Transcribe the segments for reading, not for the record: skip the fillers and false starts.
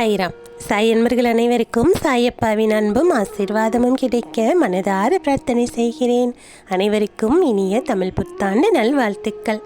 சாய்ராம். சாய் அன்பர்கள் அனைவருக்கும் சாயப்பாவின் அன்பும் ஆசீர்வாதமும் கிடைக்க மனதார பிரார்த்தனை செய்கிறேன். அனைவருக்கும் இனிய தமிழ் புத்தாண்டு நல்வாழ்த்துக்கள்.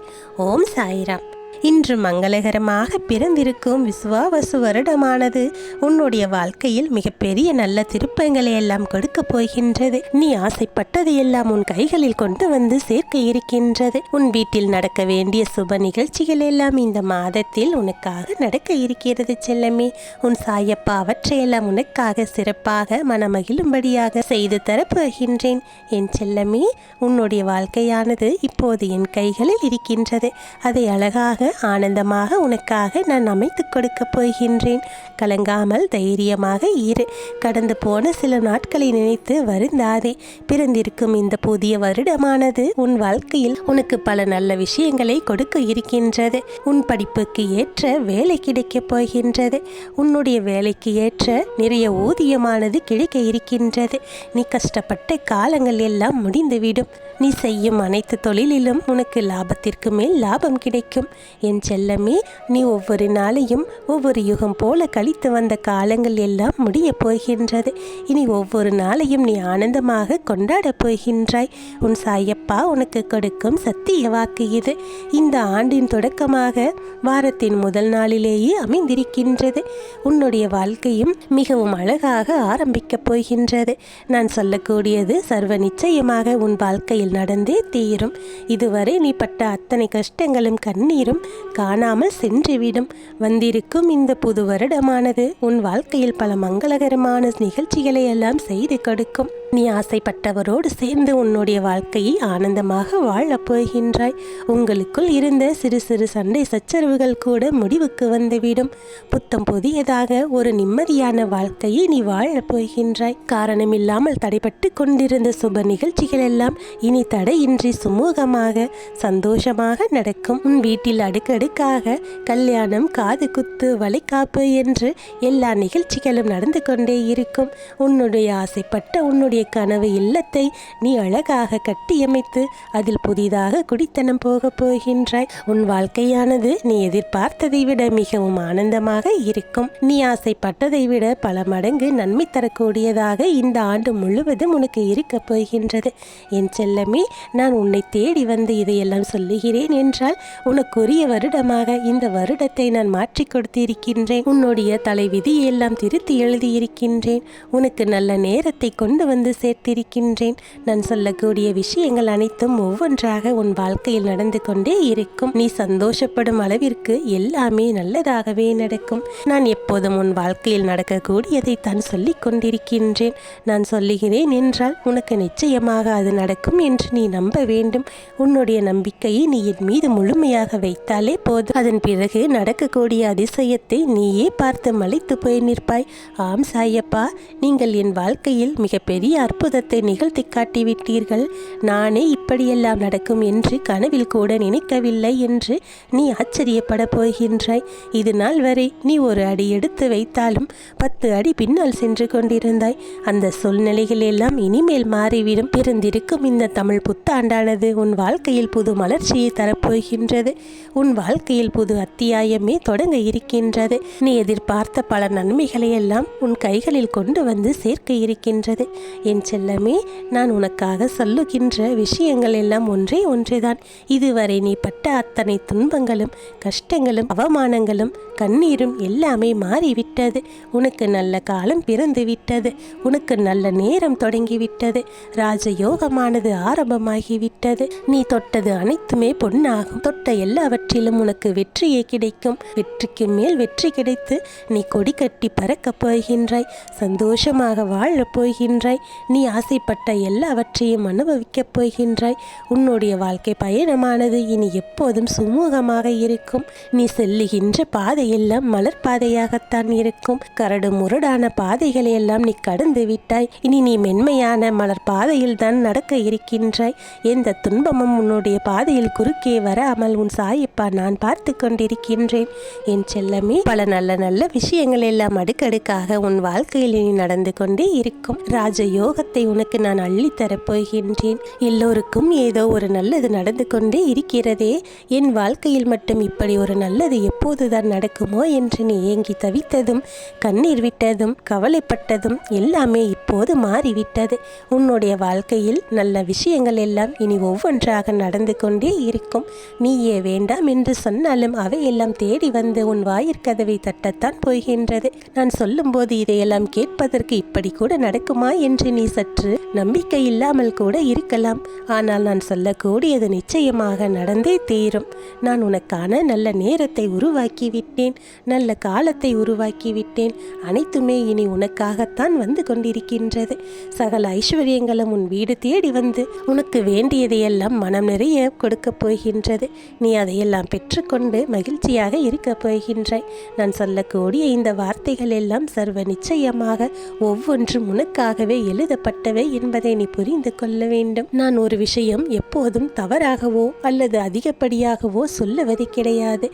ஓம் சாய்ராம். இன்று மங்களகரமாக பிறந்திருக்கும் விசுவாவசு வருடமானது உன்னுடைய வாழ்க்கையில் மிகப்பெரிய நல்ல திருப்பங்களை எல்லாம் கொடுக்க போகின்றது. நீ ஆசைப்பட்டதை எல்லாம் உன் கைகளில் கொண்டு வந்து சேர்க்க இருக்கின்றது. உன் வீட்டில் நடக்க வேண்டிய சுப நிகழ்ச்சிகள் எல்லாம் இந்த மாதத்தில் உனக்காக நடக்க இருக்கிறது செல்லமே. உன் சாயப்பா அவற்றையெல்லாம் உனக்காக சிறப்பாக மனமகிழும்படியாக செய்து தரப்போகின்றேன். என் செல்லமே, உன்னுடைய வாழ்க்கையானது இப்போது என் கைகளில் இருக்கின்றது. அதை அழகாக ஆனந்தமாக உனக்காக நான் அமைத்து கொடுக்க போகின்றேன். கலங்காமல் தைரியமாக இரு. கடந்து போன சில நாட்களை நினைத்து வருந்தாதே. பிறந்திருக்கும் இந்த புதிய வருடமானது உன் வாழ்க்கையில் உனக்கு பல நல்ல விஷயங்களை கொடுக்க இருக்கின்றது. உன் படிப்புக்கு ஏற்ற வேலை கிடைக்கப் போகின்றது. உன்னுடைய வேலைக்கு ஏற்ற நிறைய ஊதியமானது கிடைக்க இருக்கின்றது. நீ கஷ்டப்பட்ட காலங்கள் எல்லாம் முடிந்துவிடும். நீ செய்யும் அனைத்து தொழிலிலும் உனக்கு லாபத்திற்கு மேல் லாபம் கிடைக்கும். என் செல்லமே, நீ ஒவ்வொரு நாளையும் ஒவ்வொரு யுகம் போல கழித்து வந்த காலங்கள் எல்லாம் முடிய போகின்றது. இனி ஒவ்வொரு நாளையும் நீ ஆனந்தமாக கொண்டாட போகின்றாய். உன் சாயப்பா உனக்கு கொடுக்கும் சத்திய வாக்கு இது. இந்த ஆண்டின் தொடக்கமாக வாரத்தின் முதல் நாளிலேயே அமைந்திருக்கின்றது. உன்னுடைய வாழ்க்கையும் மிகவும் அழகாக ஆரம்பிக்கப் போகின்றது. நான் சொல்லக்கூடியது சர்வ நிச்சயமாக உன் வாழ்க்கையில் நடந்தே தீரும். இதுவரை நீ பட்ட அத்தனை கஷ்டங்களும் கண்ணீரும் காணாமல் சென்றுவிடும். வந்திருக்கும் இந்த புது வருடமானது உன் வாழ்க்கையில் பல மங்களகரமான நிகழ்ச்சிகளை எல்லாம் செய்து கொடுக்கும். நீ ஆசைப்பட்டவரோடு சேர்ந்து உன்னுடைய வாழ்க்கையை ஆனந்தமாக வாழப் போகின்றாய். உங்களுக்குள் இருந்த சிறு சிறு சண்டை சச்சரவுகள் கூட முடிவுக்கு வந்துவிடும். புத்தம் புதியதாக ஒரு நிம்மதியான வாழ்க்கையை நீ வாழப் போகின்றாய். காரணமில்லாமல் தடைப்பட்டு கொண்டிருந்த சுப நிகழ்ச்சிகள் எல்லாம் இனி தடையின்றி சுமூகமாக சந்தோஷமாக நடக்கும். உன் வீட்டில் அடுக்கடுக்காக கல்யாணம், காது குத்து, வளைகாப்பு என்று எல்லா நிகழ்ச்சிகளும் நடந்து கொண்டே இருக்கும். உன்னுடைய ஆசைப்பட்ட உன்னுடைய கனவு இல்லத்தை நீ அழகாக கட்டியமைத்து அதில் புதிதாக குடித்தனம் போக போகின்றாய். உன் வாழ்க்கையானது நீ எதிர்பார்த்ததை விட மிகவும் ஆனந்தமாக இருக்கும். நீ ஆசைப்பட்டதை விட பல மடங்கு நன்மை தரக்கூடியதாக இந்த ஆண்டு முழுவதும் உனக்கு இருக்க போகின்றது. என் செல்லமே, நான் உன்னை தேடி வந்து இதையெல்லாம் சொல்லுகிறேன் என்றால் உனக்குரிய வருடமாக இந்த வருடத்தை நான் மாற்றி கொடுத்திருக்கின்றேன். உன்னுடைய தலைவிதியெல்லாம் திருத்தி எழுதியிருக்கின்றேன். உனக்கு நல்ல நேரத்தை கொண்டு வந்து சேர்த்திருக்கின்றேன். நான் சொல்லக்கூடிய விஷயங்கள் அனைத்தும் ஒவ்வொன்றாக உன் வாழ்க்கையில் நடந்து கொண்டே இருக்கும். நீ சந்தோஷப்படும் அளவிற்கு எல்லாமே நல்லதாகவே நடக்கும். நான் எப்போதும் உன் வாழ்க்கையில் நடக்கக்கூடியதை தான் சொல்லிக் கொண்டிருக்கின்றேன். நான் சொல்லுகிறேன் என்றால் உனக்கு நிச்சயமாக அது நடக்கும் என்று நீ நம்ப வேண்டும். உன்னுடைய நம்பிக்கையை நீ என் மீது முழுமையாக வைத்தாலே போதும். அதன் பிறகு நடக்கக்கூடிய அதிசயத்தை நீயே பார்த்து மலைத்து போய் நிற்பாய். ஆம் சாயப்பா, நீங்கள் என் வாழ்க்கையில் மிகப்பெரிய அற்புதத்தை நிகழ்த்தி காட்டிவிட்டீர்கள். நானே இப்படியெல்லாம் நடக்கும் என்று கனவில் கூட நினைக்கவில்லை என்று நீ ஆச்சரியப்பட போகின்றாய். இது நாள் வரை நீ ஒரு அடி எடுத்து வைத்தாலும் 10 அடி பின்னால் சென்று கொண்டிருந்தாய். அந்த சூழ்நிலைகள் எல்லாம் இனிமேல் மாறிவிடும். பிறந்திருக்கும் இந்த தமிழ் புத்தாண்டானது உன் வாழ்க்கையில் புது மலர்ச்சியை தரப்போகின்றது. உன் வாழ்க்கையில் புது அத்தியாயமே தொடங்க இருக்கின்றது. நீ எதிர்பார்த்த பல நன்மைகளை எல்லாம் உன் கைகளில் கொண்டு வந்து சேர்க்க இருக்கின்றது. என் செல்லமே, நான் உனக்காக சொல்லுகின்ற விஷயங்கள் எல்லாம் ஒன்றே ஒன்றுதான். இதுவரை நீ பட்ட அத்தனை துன்பங்களும் கஷ்டங்களும் அவமானங்களும் கண்ணீரும் எல்லாமே மாறிவிட்டது. உனக்கு நல்ல காலம் பிறந்து விட்டது. உனக்கு நல்ல நேரம் தொடங்கிவிட்டது. ராஜயோகமானது ஆரம்பமாகிவிட்டது. நீ தொட்டது அனைத்துமே பொன்னாகும். தொட்ட எல்லாவற்றிலும் உனக்கு வெற்றியே கிடைக்கும். வெற்றிக்கு மேல் வெற்றி கிடைத்து நீ கொடி கட்டி பறக்கப் போகின்றாய். சந்தோஷமாக வாழப் போகின்றாய். நீ ஆசைப்பட்ட எல்லாவற்றையும் அனுபவிக்கப் போகின்றாய். உன்னுடைய வாழ்க்கை பயணமானது இனி எப்போதும் சுமூகமாக இருக்கும். நீ செல்லுகின்ற பாதையெல்லாம் மலர் பாதையாகத்தான் இருக்கும். கரடு முரடான பாதைகளை எல்லாம் நீ கடந்து விட்டாய். இனி நீ மென்மையான மலர் பாதையில் தான் நடக்க இருக்கின்றாய். எந்த துன்பமும் உன்னுடைய பாதையில் குறுக்கே வராமல் உன் சாயப்பா நான் பார்த்து கொண்டிருக்கின்றேன். என் செல்லமே, பல நல்ல நல்ல விஷயங்கள் எல்லாம் அடுக்கடுக்காக உன் வாழ்க்கையில் இனி நடந்து கொண்டே இருக்கும். ராஜயோகத்தை உனக்கு நான் அள்ளித்தரப் போகின்றேன். எல்லோருக்கும் ஏதோ ஒரு நல்லது நடந்து கொண்டே இருக்கிறதே, என் வாழ்க்கையில் மட்டும் இப்படி ஒரு நல்லது எப்போதுதான் நடக்குமோ என்று நீ ஏங்கி தவித்ததும் கண்ணீர் விட்டதும் கவலைப்பட்டதும் எல்லாமே இப்போது மாறிவிட்டது. உன்னுடைய வாழ்க்கையில் நல்ல விஷயங்கள் எல்லாம் இனி ஒவ்வொன்றாக நடந்து கொண்டே இருக்கும். நீயே வேண்டாம் என்று சொன்னாலும் அவையெல்லாம் தேடி வந்து உன் வாயிற்கதவை தட்டத்தான் போகின்றது. நான் சொல்லும்போது இதையெல்லாம் கேட்பதற்கு இப்படி கூட நடக்குமா என்று நீ சற்று நம்பிக்கை இல்லாமல் கூட இருக்கலாம். ஆனால் நான் சொல்லக்கூடியது நிச்சயமாக நடந்தே தீரும். நான் உனக்கான நல்ல நேரத்தை உருவாக்கிவிட்டேன், நல்ல காலத்தை உருவாக்கிவிட்டேன். அனைத்துமே இனி உனக்காகத்தான் வந்து கொண்டிருக்கின்றது. சகல ஐஸ்வர்யங்களும் உன் வீடு தேடி வந்து உனக்கு வேண்டியதையெல்லாம் மனம் நிறைய கொடுக்கப் போகின்றது. நீ அதையெல்லாம் பெற்றுக்கொண்டு மகிழ்ச்சியாக இருக்கப் போகின்றாய். நான் சொல்லக்கூடிய இந்த வார்த்தைகள் எல்லாம் சர்வ நிச்சயமாக ஒவ்வொன்றும் உனக்காகவே எழுதப்பட்டவை என்பதை நீ புரிந்து கொள்ள வேண்டும். நான் ஒரு விஷயம் எப்போதும் தவறாகவோ அல்லது அதிகப்படியாகவோ சொல்லுவது கிடையாது.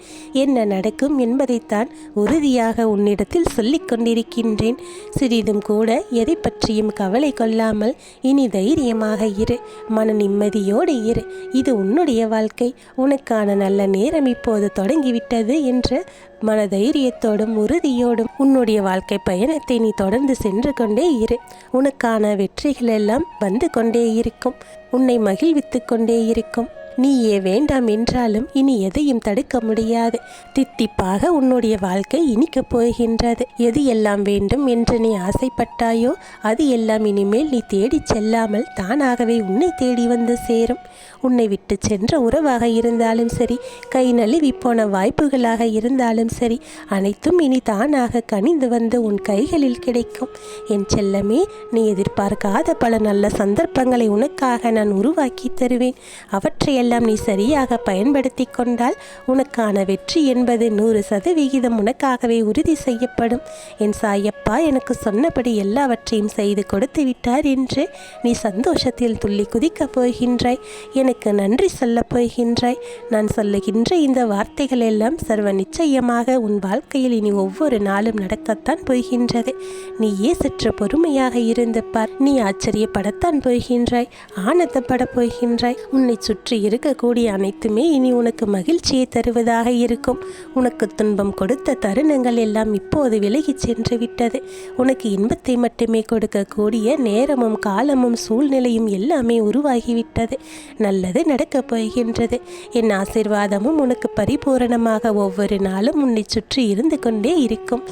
என்ன நடக்கும் என்பதைத்தான் உறுதியாக உன்னிடத்தில் சொல்லிக் கொண்டிருக்கின்றேன். சிறிதும் கூட எதை பற்றியும் கவலை கொள்ளாமல் இனி தைரியமாக இரு, மன நிம்மதியோடு இரு. இது உன்னுடைய வாழ்க்கை, உனக்கான நல்ல நேரம் இப்போது தொடங்கிவிட்டது என்ற மன தைரியத்தோடும் உறுதியோடும் உன்னுடைய வாழ்க்கை பயணத்தை நீ தொடர்ந்து சென்று கொண்டே இரு. உனக்கான வெற்றிகள் எல்லாம் வந்து கொண்டே இருக்கும், உன்னை மகிழ்வித்து கொண்டே இருக்கும். நீயே வேண்டாம் என்றாலும் இனி எதையும் தடுக்க முடியாது. தித்திப்பாக உன்னுடைய வாழ்க்கை இனிக்கப் போகின்றது. எது எல்லாம் வேண்டும் என்று நீ ஆசைப்பட்டாயோ அது எல்லாம் இனிமேல் நீ தேடி செல்லாமல் தானாகவே உன்னை தேடி வந்து சேரும். உன்னை விட்டு சென்ற உறவாக இருந்தாலும் சரி, கை நழுவி போன வாய்ப்புகளாக இருந்தாலும் சரி, அனைத்தும் இனி தானாக கனிந்து வந்து உன் கைகளில் கிடைக்கும். என் செல்லமே, நீ எதிர்பார்க்காத பல நல்ல சந்தர்ப்பங்களை உனக்காக நான் உருவாக்கி தருவேன். அவற்றையெல்லாம் நீ சரியாக பயன்படுத்தி கொண்டால் உனக்கான வெற்றி என்பது 100% உனக்காகவே உறுதி செய்யப்படும். என் சாயப்பா எனக்கு சொன்னபடி எல்லாவற்றையும் செய்து கொடுத்து விட்டார் என்று நீ சந்தோஷத்தில் துள்ளி குதிக்கப் போகின்றாய். எனக்கு நன்றி சொல்லப் போகின்றாய். நான் சொல்லுகின்ற இந்த வார்த்தைகள் எல்லாம் சர்வ நிச்சயமாக உன் வாழ்க்கையில் இனி ஒவ்வொரு நாளும் நடக்கத்தான் போகின்றது. நீயே சற்று பொறுமையாக இருந்து பார். நீ ஆச்சரியப்படத்தான் போகின்றாய், ஆனந்தப்பட போகின்றாய். உன்னை சுற்றி இருக்கக்கூடிய அனைத்துமே இனி உனக்கு மகிழ்ச்சியை தருவதாக இருக்கும். உனக்கு துன்பம் கொடுத்த தருணங்கள் எல்லாம் இப்போது விலகி சென்று விட்டது. உனக்கு இன்பத்தை மட்டுமே கொடுக்கக்கூடிய நேரமும் காலமும் சூழ்நிலையும் எல்லாமே உருவாகிவிட்டது. நல்லது நடக்கப் போகின்றது. என் ஆசீர்வாதமும் உனக்கு பரிபூரணமாக ஒவ்வொரு நாளும் உன்னை சுற்றி இருந்து கொண்டே இருக்கும்.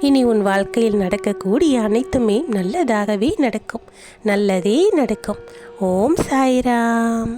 இனி உன் வாழ்க்கையில் நடக்கக்கூடிய அனைத்துமே நல்லதாகவே நடக்கும், நல்லதே நடக்கும். ஓம் சாய்ராம்.